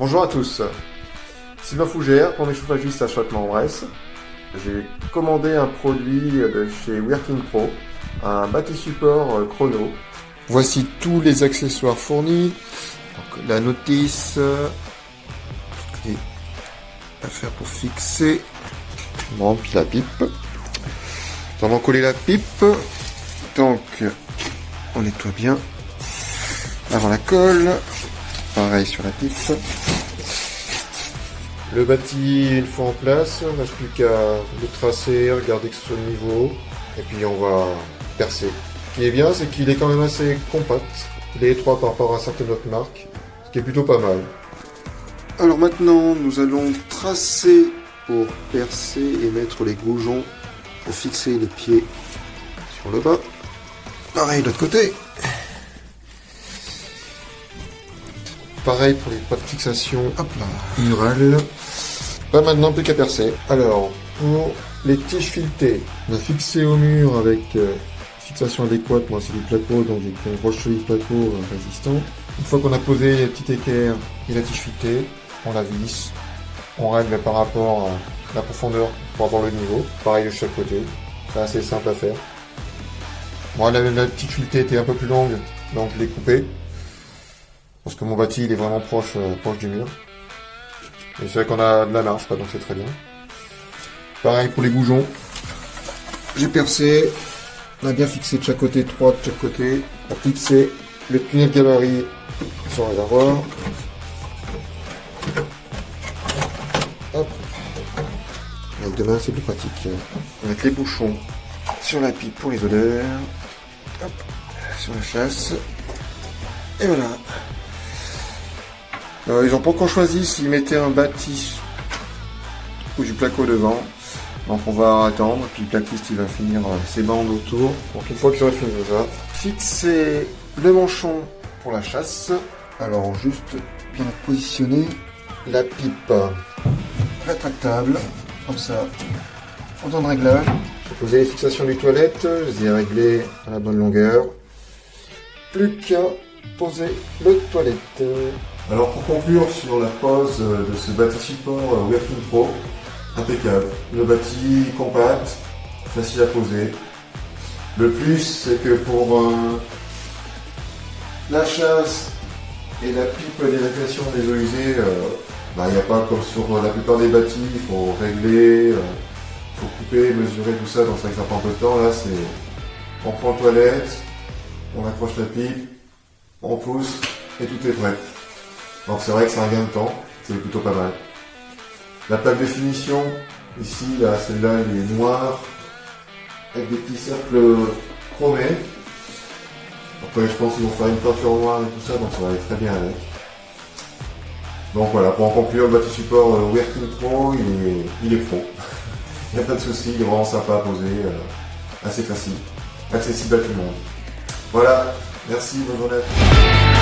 Bonjour à tous, Sylvain Fougère, pour mes chauffagistes à Châtellerault-en-Bresse. J'ai commandé un produit de chez Working Pro, un bâti support chrono. Voici tous les accessoires fournis. Donc, la notice, les affaires pour fixer. Bon, puis la pipe. On va coller la pipe. Donc, on nettoie bien avant la colle. Pareil sur la pipe. Le bâti, une fois en place, on n'a plus qu'à le tracer, regarder que ce soit le niveau, et puis on va percer. Ce qui est bien, c'est qu'il est quand même assez compact. Il est étroit par rapport à certaines autres marques, ce qui est plutôt pas mal. Alors maintenant, nous allons tracer pour percer et mettre les goujons pour fixer les pieds sur le bas. Pareil de l'autre côté. Pareil pour les poids de fixation, hop là, murales. Pas maintenant, plus qu'à percer. Alors, pour les tiges filetées, on a fixé au mur avec fixation adéquate. Moi, c'est du placo, donc j'ai pris une grosse cheville placo résistant. Une fois qu'on a posé les petits équerres et la tige filetée, on la visse. On règle par rapport à la profondeur pour avoir le niveau. Pareil de chaque côté. C'est assez simple à faire. Moi, la tige filetée était un peu plus longue, donc je l'ai coupée. Parce que mon bâti il est vraiment proche du mur. Et c'est vrai qu'on a de la marge, donc c'est très bien. Pareil pour les goujons. J'ai percé. On a bien fixé de chaque côté, 3 de chaque côté. On a fixé le tunnel gabarit sur le réservoir. Hop. Avec deux mains c'est plus pratique. On va mettre les bouchons sur la pipe pour les odeurs. Hop. Sur la chasse. Et voilà. Ils n'ont pas encore choisi s'ils mettaient un bâti ou du placo devant. Donc on va attendre, puis le plaquiste il va finir ses bandes autour. Donc une fois qu'ils auront fini ça, fixer le manchon pour la chasse. Alors juste bien positionner la pipe rétractable, comme ça, en temps de réglage. J'ai posé les fixations du toilette, je les ai réglées à la bonne longueur. Plus qu'à poser le toilette. Alors pour conclure sur la pose de ce bâti support Working Pro, impeccable. Le bâti compact, facile à poser. Le plus c'est que pour la chasse et la pipe d'évacuation des eaux usées, il n'y a pas comme sur la plupart des bâtis, il faut régler, il faut couper, mesurer tout ça, donc c'est vrai que ça prend un peu de temps. Là on prend la toilette, on accroche la pipe, on pousse et tout est prêt. Donc c'est vrai que c'est un gain de temps, c'est plutôt pas mal. La plaque de finition, ici, là, celle-là, elle est noire, avec des petits cercles chromés. Après, je pense qu'ils vont faire une peinture noire et tout ça, donc ça va aller très bien avec. Donc voilà, pour en conclure, le bâti support Working Pro, il est pro. Il n'y a pas de souci, il est vraiment sympa à poser, assez facile, accessible à tout le monde. Voilà, merci, bonne journée à tous.